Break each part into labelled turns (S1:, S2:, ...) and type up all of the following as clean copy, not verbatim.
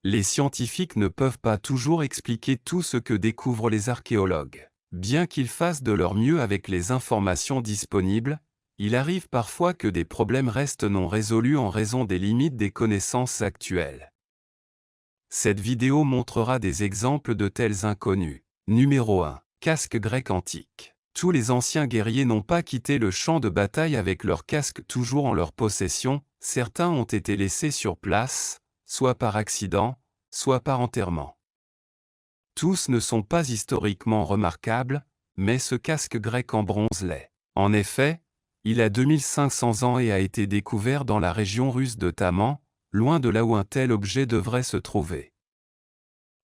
S1: Les scientifiques ne peuvent pas toujours expliquer tout ce que découvrent les archéologues. Bien qu'ils fassent de leur mieux avec les informations disponibles, il arrive parfois que des problèmes restent non résolus en raison des limites des connaissances actuelles. Cette vidéo montrera des exemples de tels inconnus. Numéro 1. Casque grec antique. Tous les anciens guerriers n'ont pas quitté le champ de bataille avec leur casque toujours en leur possession, certains ont été laissés sur place, soit par accident, soit par enterrement. Tous ne sont pas historiquement remarquables, mais ce casque grec en bronze l'est. En effet, il a 2500 ans et a été découvert dans la région russe de Taman, loin de là où un tel objet devrait se trouver.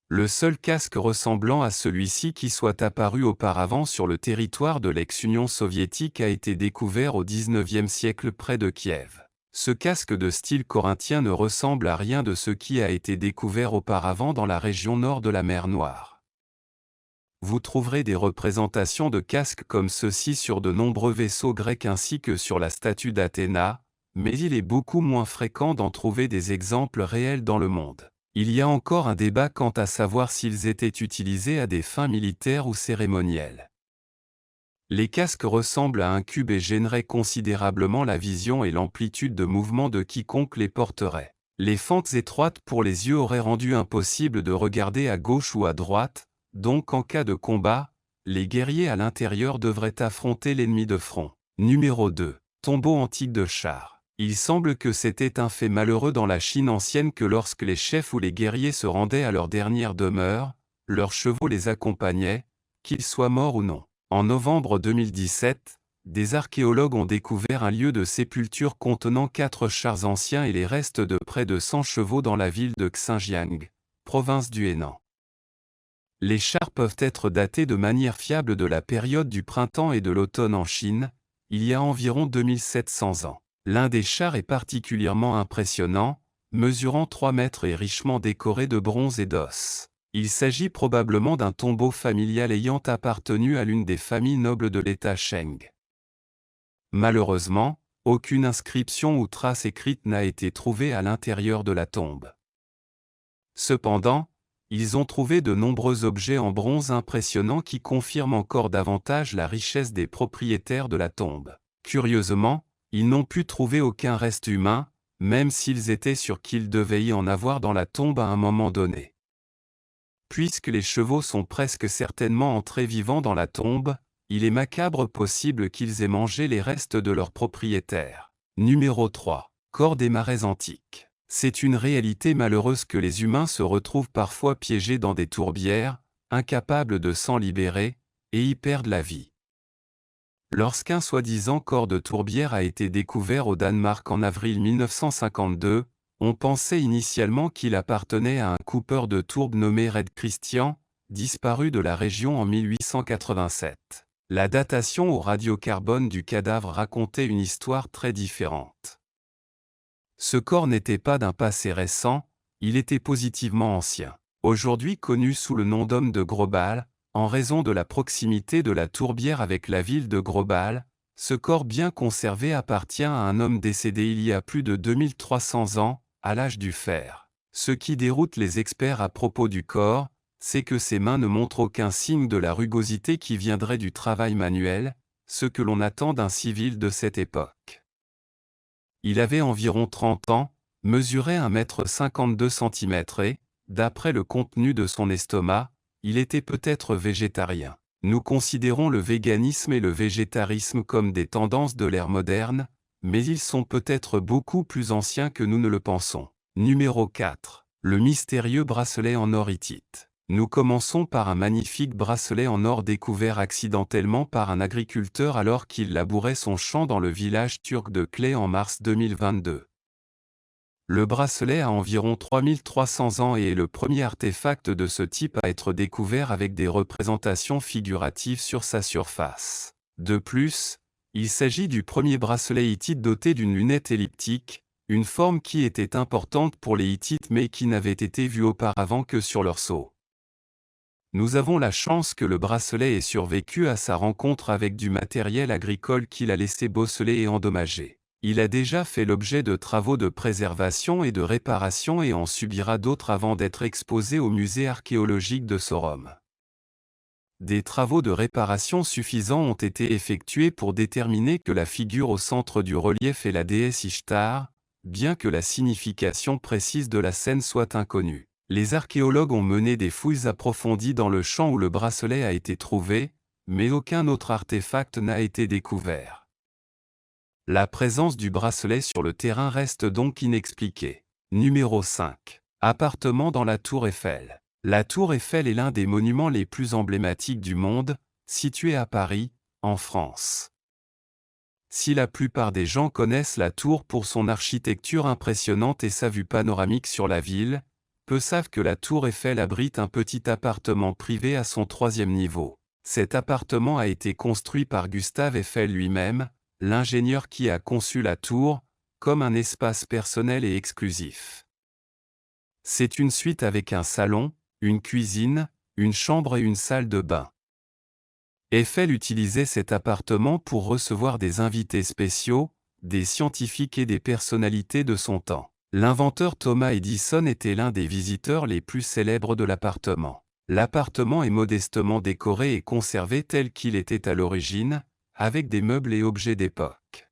S1: Le seul casque ressemblant à celui-ci qui soit apparu auparavant sur le territoire de l'ex-Union soviétique a été découvert au XIXe siècle près de Kiev. Ce casque de style corinthien ne ressemble à rien de ce qui a été découvert auparavant dans la région nord de la mer Noire. Vous trouverez des représentations de casques comme ceux-ci sur de nombreux vaisseaux grecs ainsi que sur la statue d'Athéna, mais il est beaucoup moins fréquent d'en trouver des exemples réels dans le monde. Il y a encore un débat quant à savoir s'ils étaient utilisés à des fins militaires ou cérémonielles. Les casques ressemblent à un cube et gêneraient considérablement la vision et l'amplitude de mouvement de quiconque les porterait. Les fentes étroites pour les yeux auraient rendu impossible de regarder à gauche ou à droite, donc en cas de combat, les guerriers à l'intérieur devraient affronter l'ennemi de front. Numéro 2. Tombeau antique de chars. Il semble que c'était un fait malheureux dans la Chine ancienne que lorsque les chefs ou les guerriers se rendaient à leur dernière demeure, leurs chevaux les accompagnaient, qu'ils soient morts ou non. En novembre 2017, des archéologues ont découvert un lieu de sépulture contenant 4 chars anciens et les restes de près de 100 chevaux dans la ville de Xinjiang, province du Henan. Les chars peuvent être datés de manière fiable de la période du printemps et de l'automne en Chine, il y a environ 2700 ans. L'un des chars est particulièrement impressionnant, mesurant 3 mètres et richement décoré de bronze et d'os. Il s'agit probablement d'un tombeau familial ayant appartenu à l'une des familles nobles de l'État Sheng. Malheureusement, aucune inscription ou trace écrite n'a été trouvée à l'intérieur de la tombe. Cependant, ils ont trouvé de nombreux objets en bronze impressionnants qui confirment encore davantage la richesse des propriétaires de la tombe. Curieusement, ils n'ont pu trouver aucun reste humain, même s'ils étaient sûrs qu'il devait y en avoir dans la tombe à un moment donné. Puisque les chevaux sont presque certainement entrés vivants dans la tombe, il est macabre possible qu'ils aient mangé les restes de leurs propriétaires. Numéro 3. Corps des marais antiques. C'est une réalité malheureuse que les humains se retrouvent parfois piégés dans des tourbières, incapables de s'en libérer, et y perdent la vie. Lorsqu'un soi-disant corps de tourbière a été découvert au Danemark en avril 1952, on pensait initialement qu'il appartenait à un coupeur de tourbe nommé Red Christian, disparu de la région en 1887. La datation au radiocarbone du cadavre racontait une histoire très différente. Ce corps n'était pas d'un passé récent, il était positivement ancien. Aujourd'hui connu sous le nom d'homme de Grobal, en raison de la proximité de la tourbière avec la ville de Grobal, ce corps bien conservé appartient à un homme décédé il y a plus de 2300 ans, à l'âge du fer. Ce qui déroute les experts à propos du corps, c'est que ses mains ne montrent aucun signe de la rugosité qui viendrait du travail manuel, ce que l'on attend d'un civil de cette époque. Il avait environ 30 ans, mesurait 1,52 m et, d'après le contenu de son estomac, il était peut-être végétarien. Nous considérons le véganisme et le végétarisme comme des tendances de l'ère moderne, mais ils sont peut-être beaucoup plus anciens que nous ne le pensons. Numéro 4. Le mystérieux bracelet en or hittite. Nous commençons par un magnifique bracelet en or découvert accidentellement par un agriculteur alors qu'il labourait son champ dans le village turc de Clé en mars 2022. Le bracelet a environ 3300 ans et est le premier artefact de ce type à être découvert avec des représentations figuratives sur sa surface. De plus, il s'agit du premier bracelet hittite doté d'une lunette elliptique, une forme qui était importante pour les Hittites mais qui n'avait été vue auparavant que sur leur sceau. Nous avons la chance que le bracelet ait survécu à sa rencontre avec du matériel agricole qu'il a laissé bosseler et endommager. Il a déjà fait l'objet de travaux de préservation et de réparation et en subira d'autres avant d'être exposé au musée archéologique de Sorom. Des travaux de réparation suffisants ont été effectués pour déterminer que la figure au centre du relief est la déesse Ishtar, bien que la signification précise de la scène soit inconnue. Les archéologues ont mené des fouilles approfondies dans le champ où le bracelet a été trouvé, mais aucun autre artefact n'a été découvert. La présence du bracelet sur le terrain reste donc inexpliquée. Numéro 5. Appartement dans la Tour Eiffel. La Tour Eiffel est l'un des monuments les plus emblématiques du monde, situé à Paris, en France. Si la plupart des gens connaissent la tour pour son architecture impressionnante et sa vue panoramique sur la ville, peu savent que la Tour Eiffel abrite un petit appartement privé à son 3e niveau. Cet appartement a été construit par Gustave Eiffel lui-même, l'ingénieur qui a conçu la tour, comme un espace personnel et exclusif. C'est une suite avec un salon, une cuisine, une chambre et une salle de bain. Eiffel utilisait cet appartement pour recevoir des invités spéciaux, des scientifiques et des personnalités de son temps. L'inventeur Thomas Edison était l'un des visiteurs les plus célèbres de l'appartement. L'appartement est modestement décoré et conservé tel qu'il était à l'origine, avec des meubles et objets d'époque.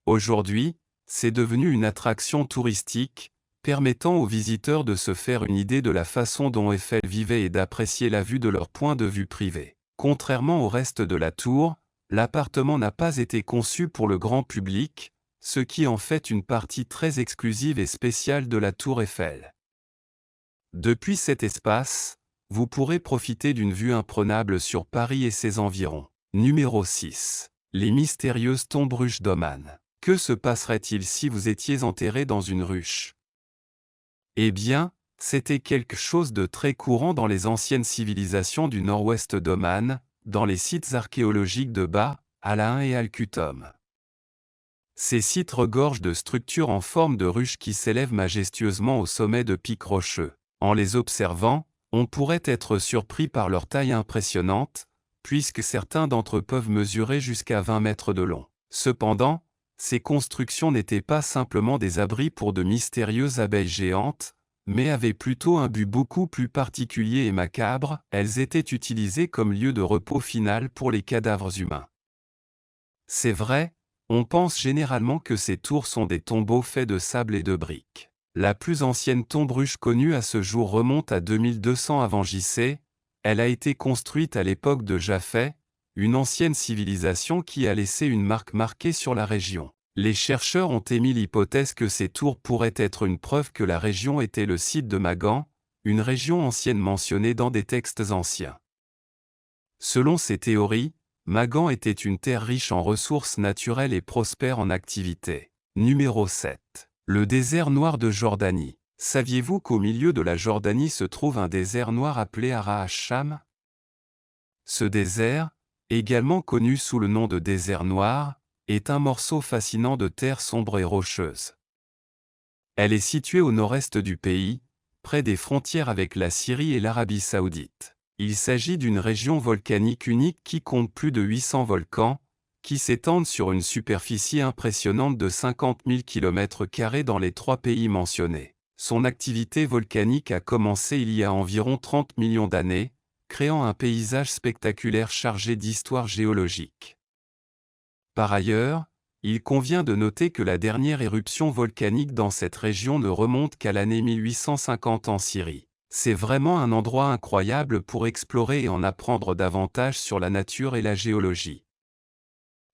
S1: Aujourd'hui, c'est devenu une attraction touristique, permettant aux visiteurs de se faire une idée de la façon dont Eiffel vivait et d'apprécier la vue de leur point de vue privé. Contrairement au reste de la tour, l'appartement n'a pas été conçu pour le grand public, ce qui en fait une partie très exclusive et spéciale de la Tour Eiffel. Depuis cet espace, vous pourrez profiter d'une vue imprenable sur Paris et ses environs. Numéro 6. Les mystérieuses tombes ruches d'Oman. Que se passerait-il si vous étiez enterré dans une ruche? Eh bien, c'était quelque chose de très courant dans les anciennes civilisations du nord-ouest d'Oman, dans les sites archéologiques de Ba, Alain et Al-Kutom. Ces sites regorgent de structures en forme de ruches qui s'élèvent majestueusement au sommet de pics rocheux. En les observant, on pourrait être surpris par leur taille impressionnante, puisque certains d'entre eux peuvent mesurer jusqu'à 20 mètres de long. Cependant, ces constructions n'étaient pas simplement des abris pour de mystérieuses abeilles géantes, mais avaient plutôt un but beaucoup plus particulier et macabre, elles étaient utilisées comme lieu de repos final pour les cadavres humains. C'est vrai, on pense généralement que ces tours sont des tombeaux faits de sable et de briques. La plus ancienne tombe ruche connue à ce jour remonte à 2200 avant JC, elle a été construite à l'époque de Japhet, une ancienne civilisation qui a laissé une marque marquée sur la région. Les chercheurs ont émis l'hypothèse que ces tours pourraient être une preuve que la région était le site de Magan, une région ancienne mentionnée dans des textes anciens. Selon ces théories, Magan était une terre riche en ressources naturelles et prospère en activités. Numéro 7. Le désert noir de Jordanie. Saviez-vous qu'au milieu de la Jordanie se trouve un désert noir appelé Ara Hacham? Ce désert, également connu sous le nom de désert noir, est un morceau fascinant de terre sombre et rocheuse. Elle est située au nord-est du pays, près des frontières avec la Syrie et l'Arabie saoudite. Il s'agit d'une région volcanique unique qui compte plus de 800 volcans, qui s'étendent sur une superficie impressionnante de 50 000 km² dans les 3 pays mentionnés. Son activité volcanique a commencé il y a environ 30 millions d'années, créant un paysage spectaculaire chargé d'histoire géologique. Par ailleurs, il convient de noter que la dernière éruption volcanique dans cette région ne remonte qu'à l'année 1850 en Syrie. C'est vraiment un endroit incroyable pour explorer et en apprendre davantage sur la nature et la géologie.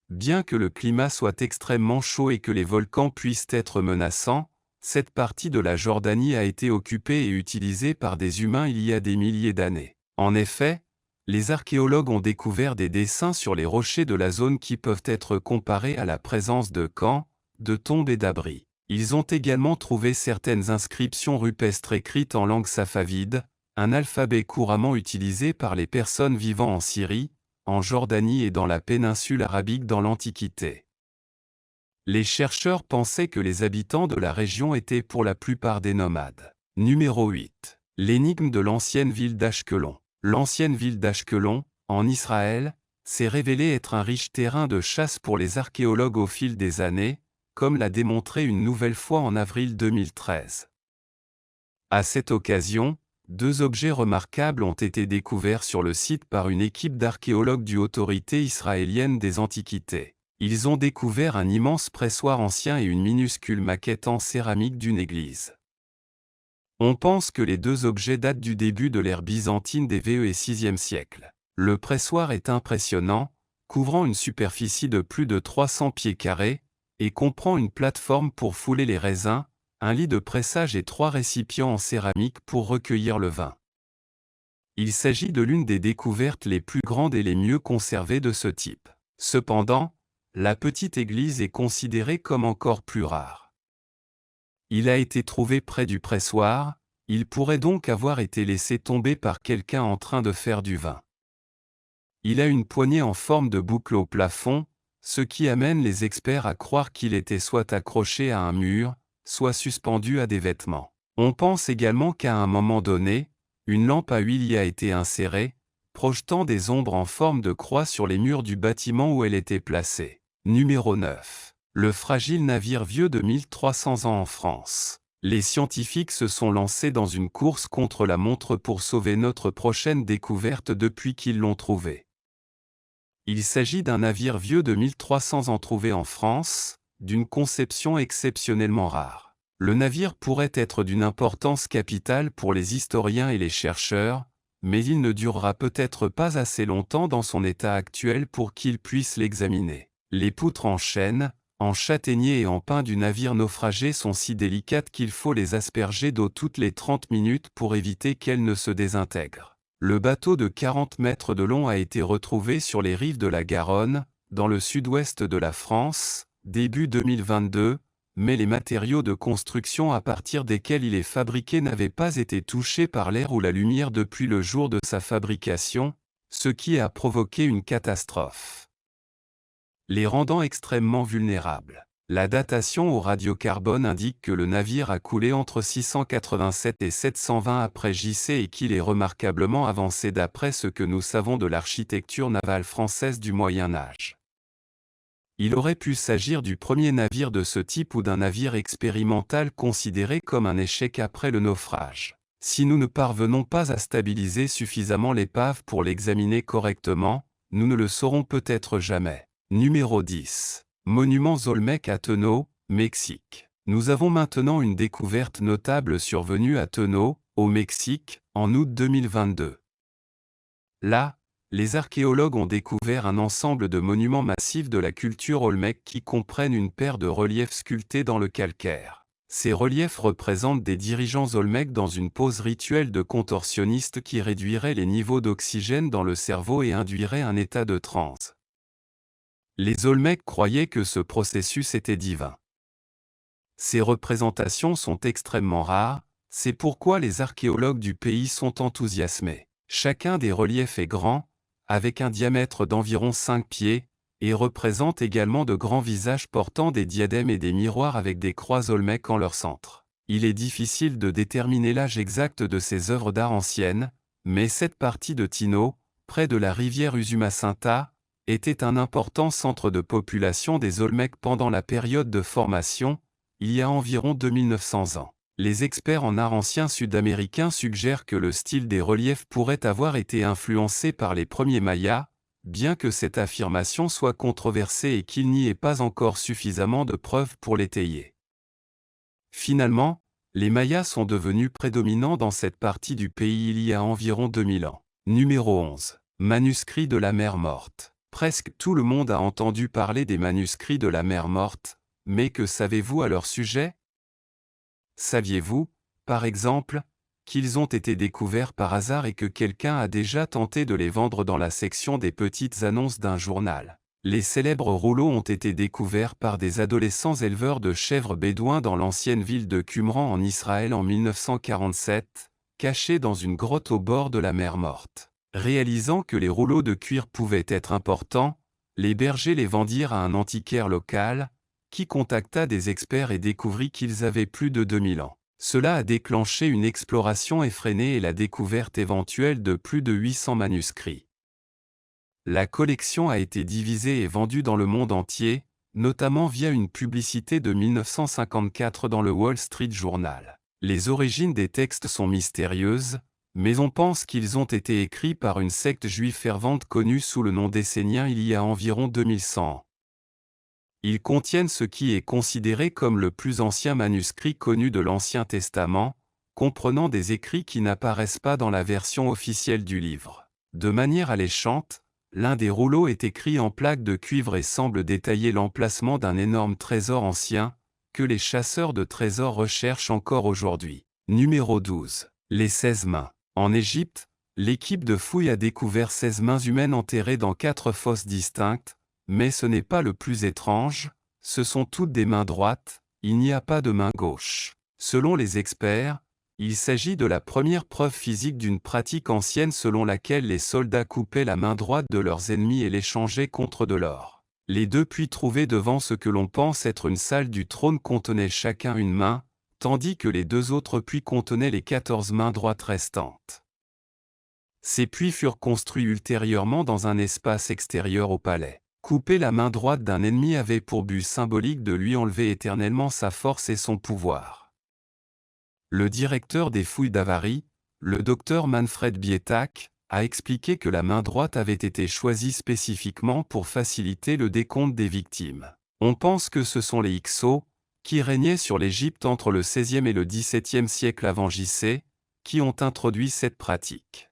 S1: Bien que le climat soit extrêmement chaud et que les volcans puissent être menaçants, cette partie de la Jordanie a été occupée et utilisée par des humains il y a des milliers d'années. En effet, les archéologues ont découvert des dessins sur les rochers de la zone qui peuvent être comparés à la présence de camps, de tombes et d'abris. Ils ont également trouvé certaines inscriptions rupestres écrites en langue safavide, un alphabet couramment utilisé par les personnes vivant en Syrie, en Jordanie et dans la péninsule arabique dans l'Antiquité. Les chercheurs pensaient que les habitants de la région étaient pour la plupart des nomades. Numéro 8. L'énigme de l'ancienne ville d'Ashkelon. L'ancienne ville d'Ashkelon, en Israël, s'est révélé être un riche terrain de chasse pour les archéologues au fil des années, comme l'a démontré une nouvelle fois en avril 2013. À cette occasion, 2 objets remarquables ont été découverts sur le site par une équipe d'archéologues du Autorité israélienne des Antiquités. Ils ont découvert un immense pressoir ancien et une minuscule maquette en céramique d'une église. On pense que les 2 objets datent du début de l'ère byzantine des VE et VIe siècle. Le pressoir est impressionnant, couvrant une superficie de plus de 300 pieds carrés, et comprend une plateforme pour fouler les raisins, un lit de pressage et 3 récipients en céramique pour recueillir le vin. Il s'agit de l'une des découvertes les plus grandes et les mieux conservées de ce type. Cependant, la petite église est considérée comme encore plus rare. Il a été trouvé près du pressoir, il pourrait donc avoir été laissé tomber par quelqu'un en train de faire du vin. Il a une poignée en forme de boucle au plafond, ce qui amène les experts à croire qu'il était soit accroché à un mur, soit suspendu à des vêtements. On pense également qu'à un moment donné, une lampe à huile y a été insérée, projetant des ombres en forme de croix sur les murs du bâtiment où elle était placée. Numéro 9. Le fragile navire vieux de 1300 ans en France. Les scientifiques se sont lancés dans une course contre la montre pour sauver notre prochaine découverte depuis qu'ils l'ont trouvé. Il s'agit d'un navire vieux de 1300 ans trouvé en France, d'une conception exceptionnellement rare. Le navire pourrait être d'une importance capitale pour les historiens et les chercheurs, mais il ne durera peut-être pas assez longtemps dans son état actuel pour qu'ils puissent l'examiner. Les poutres en chêne, en châtaignier et en pin du navire naufragé sont si délicates qu'il faut les asperger d'eau toutes les 30 minutes pour éviter qu'elles ne se désintègrent. Le bateau de 40 mètres de long a été retrouvé sur les rives de la Garonne, dans le sud-ouest de la France, début 2022, mais les matériaux de construction à partir desquels il est fabriqué n'avaient pas été touchés par l'air ou la lumière depuis le jour de sa fabrication, ce qui a provoqué une catastrophe, les rendant extrêmement vulnérables. La datation au radiocarbone indique que le navire a coulé entre 687 et 720 après JC et qu'il est remarquablement avancé d'après ce que nous savons de l'architecture navale française du Moyen Âge. Il aurait pu s'agir du premier navire de ce type ou d'un navire expérimental considéré comme un échec après le naufrage. Si nous ne parvenons pas à stabiliser suffisamment l'épave pour l'examiner correctement, nous ne le saurons peut-être jamais. Numéro 10. Monument Olmec à Teno, Mexique. Nous avons maintenant une découverte notable survenue à Teno, au Mexique, en août 2022. Là, les archéologues ont découvert un ensemble de monuments massifs de la culture Olmec qui comprennent une paire de reliefs sculptés dans le calcaire. Ces reliefs représentent des dirigeants Olmec dans une pose rituelle de contorsionniste qui réduirait les niveaux d'oxygène dans le cerveau et induirait un état de transe. Les Olmecs croyaient que ce processus était divin. Ces représentations sont extrêmement rares, c'est pourquoi les archéologues du pays sont enthousiasmés. Chacun des reliefs est grand, avec un diamètre d'environ 5 pieds, et représente également de grands visages portant des diadèmes et des miroirs avec des croix Olmec en leur centre. Il est difficile de déterminer l'âge exact de ces œuvres d'art anciennes, mais cette partie de Tino, près de la rivière Usumacinta, était un important centre de population des Olmecs pendant la période de formation, il y a environ 2900 ans. Les experts en art ancien sud-américains suggèrent que le style des reliefs pourrait avoir été influencé par les premiers Mayas, bien que cette affirmation soit controversée et qu'il n'y ait pas encore suffisamment de preuves pour l'étayer. Finalement, les Mayas sont devenus prédominants dans cette partie du pays il y a environ 2000 ans. Numéro 11. Manuscrits de la mer Morte. Presque tout le monde a entendu parler des manuscrits de la mer Morte, mais que savez-vous à leur sujet? Saviez-vous, par exemple, qu'ils ont été découverts par hasard et que quelqu'un a déjà tenté de les vendre dans la section des petites annonces d'un journal? Les célèbres rouleaux ont été découverts par des adolescents éleveurs de chèvres bédouins dans l'ancienne ville de Qumran en Israël en 1947, cachés dans une grotte au bord de la mer Morte. Réalisant que les rouleaux de cuir pouvaient être importants, les bergers les vendirent à un antiquaire local, qui contacta des experts et découvrit qu'ils avaient plus de 2000 ans. Cela a déclenché une exploration effrénée et la découverte éventuelle de plus de 800 manuscrits. La collection a été divisée et vendue dans le monde entier, notamment via une publicité de 1954 dans le Wall Street Journal. Les origines des textes sont mystérieuses, mais on pense qu'ils ont été écrits par une secte juive fervente connue sous le nom d'Esséniens il y a environ 2100 ans. Ils contiennent ce qui est considéré comme le plus ancien manuscrit connu de l'Ancien Testament, comprenant des écrits qui n'apparaissent pas dans la version officielle du livre. De manière alléchante, l'un des rouleaux est écrit en plaques de cuivre et semble détailler l'emplacement d'un énorme trésor ancien, que les chasseurs de trésors recherchent encore aujourd'hui. Numéro 12. Les 16 mains. En Égypte, l'équipe de fouilles a découvert 16 mains humaines enterrées dans 4 fosses distinctes, mais ce n'est pas le plus étrange, ce sont toutes des mains droites, il n'y a pas de main gauche. Selon les experts, il s'agit de la première preuve physique d'une pratique ancienne selon laquelle les soldats coupaient la main droite de leurs ennemis et l'échangeaient contre de l'or. Les deux puits trouvés devant ce que l'on pense être une salle du trône contenaient chacun une main, tandis que les 2 autres puits contenaient les 14 mains droites restantes. Ces puits furent construits ultérieurement dans un espace extérieur au palais. Couper la main droite d'un ennemi avait pour but symbolique de lui enlever éternellement sa force et son pouvoir. Le directeur des fouilles d'Avarie, le docteur Manfred Bietak, a expliqué que la main droite avait été choisie spécifiquement pour faciliter le décompte des victimes. On pense que ce sont les Hyksos, qui régnaient sur l'Égypte entre le XVIe et le XVIIe siècle avant J.C., qui ont introduit cette pratique.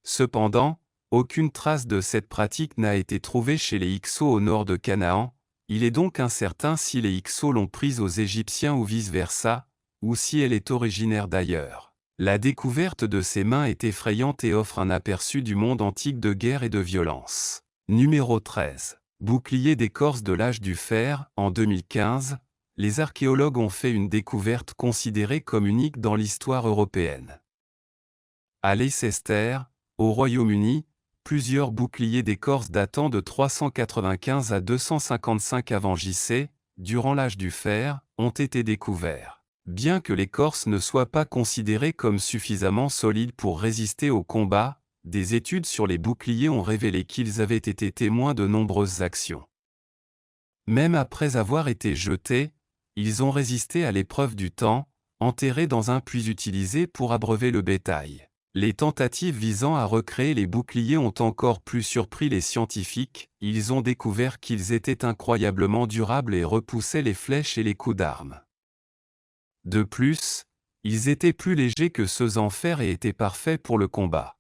S1: Cependant, aucune trace de cette pratique n'a été trouvée chez les Hyksos au nord de Canaan, il est donc incertain si les Hyksos l'ont prise aux Égyptiens ou vice-versa, ou si elle est originaire d'ailleurs. La découverte de ces mains est effrayante et offre un aperçu du monde antique de guerre et de violence. Numéro 13. Bouclier d'écorce de l'âge du fer. En 2015, les archéologues ont fait une découverte considérée comme unique dans l'histoire européenne. À Leicester, au Royaume-Uni, plusieurs boucliers d'écorce datant de 395 à 255 avant J.C., durant l'âge du fer, ont été découverts. Bien que l'écorce ne soit pas considérée comme suffisamment solide pour résister au combat, des études sur les boucliers ont révélé qu'ils avaient été témoins de nombreuses actions. Même après avoir été jetés, ils ont résisté à l'épreuve du temps, enterrés dans un puits utilisé pour abreuver le bétail. Les tentatives visant à recréer les boucliers ont encore plus surpris les scientifiques, ils ont découvert qu'ils étaient incroyablement durables et repoussaient les flèches et les coups d'armes. De plus, ils étaient plus légers que ceux en fer et étaient parfaits pour le combat.